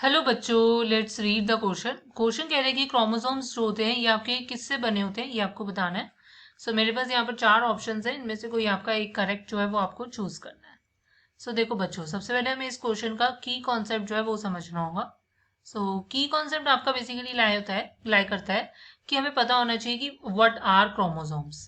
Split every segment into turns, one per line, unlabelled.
Hello बच्चों, let's read the question. Question कह रहे हैं कि क्रोमोसोम्स जो होते हैं ये आपके किससे बने होते हैं, ये आपको बताना है। मेरे पास यहाँ पर चार ऑप्शंस हैं, इनमें से कोई आपका एक करेक्ट जो है वो आपको चूज करना है। देखो बच्चों, सबसे पहले हमें इस क्वेश्चन का की कॉन्सेप्ट जो है वो समझना होगा। की कॉन्सेप्ट आपका बेसिकली लाई करता है कि हमें पता होना चाहिए कि व्हाट आर क्रोमोसोम्स।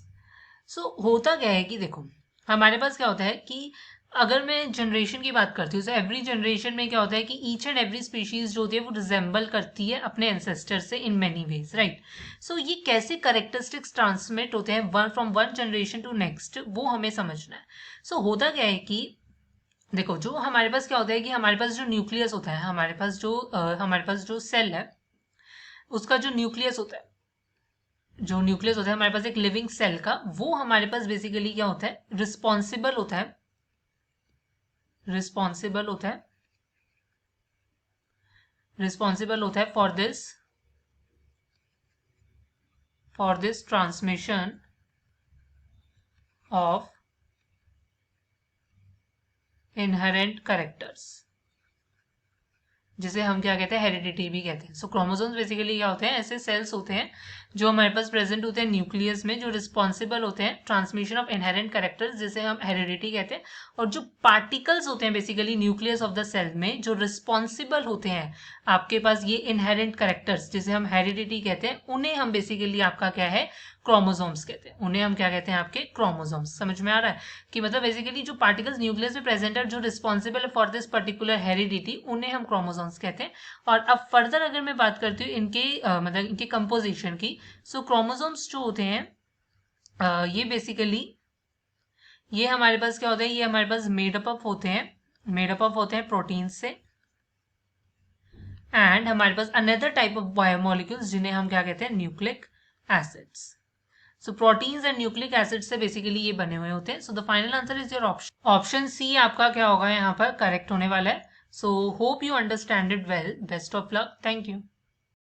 होता क्या है कि देखो, हमारे पास क्या होता है कि अगर मैं जनरेशन की बात करती हूँ, एवरी जनरेशन में क्या होता है कि ईच एंड एवरी स्पीशीज जो होती है वो रिजेंबल करती है अपने एंसेस्टर से इन मेनी वेज, राइट। ये कैसे करेक्टरिस्टिक्स ट्रांसमिट होते हैं one from one generation to next, वो हमें समझना है। होता क्या है कि देखो, जो हमारे पास क्या होता है कि हमारे पास जो न्यूक्लियस होता है, हमारे पास जो सेल है उसका जो न्यूक्लियस होता है, हमारे पास एक लिविंग सेल का, वो हमारे पास बेसिकली क्या होता है, रिस्पॉन्सिबल होता है for this transmission of inherent characters, जिसे हम क्या कहते हैं, हेरिडिटी भी कहते हैं। क्रोमोसोम्स बेसिकली क्या होते हैं, ऐसे सेल्स होते हैं जो हमारे पास प्रेजेंट होते हैं न्यूक्लियस में, जो रिस्पॉन्सिबल होते हैं ट्रांसमिशन ऑफ इनहेरेंट कैरेक्टर्स, जिसे हम हेरिडिटी कहते हैं। और जो पार्टिकल्स होते हैं basically nucleus of the cell में, जो रिस्पॉन्सिबल होते हैं आपके पास ये इनहेरेंट कैरेक्टर्स, जिसे हम हेरिडिटी कहते हैं, उन्हें हम बेसिकली आपका क्या है, क्रोमोसोम्स कहते हैं। उन्हें हम क्या कहते हैं, आपके क्रोमोसोम्स। समझ में आ रहा है कि मतलब बेसिकली जो पार्टिकल्स न्यूक्लियस में प्रेजेंट है, जो रिस्पॉन्सिबल है फॉर दिस पर्टिकुलर हेरिडिटी, उन्हें हम क्रोमोसोम्स कहते हैं। और अब फर्दर अगर मैं बात करती हूँ इनके मतलब इनके कंपोजिशन की, क्रोमोसोम्स जो होते हैं ये बेसिकली, ये हमारे पास क्या होता है, ये हमारे पास मेडअप ऑफ होते हैं प्रोटीन से, एंड हमारे पास अनदर टाइप ऑफ बायोमोलिक्यूल्स जिन्हें हम क्या कहते हैं, nucleic acids. Proteins and nucleic acid से बेसिकली ये बने हुए होते हैं। The final answer is your option C आपका क्या होगा यहाँ पर करेक्ट होने वाला है। Hope you understand it well. Best of luck. Thank you.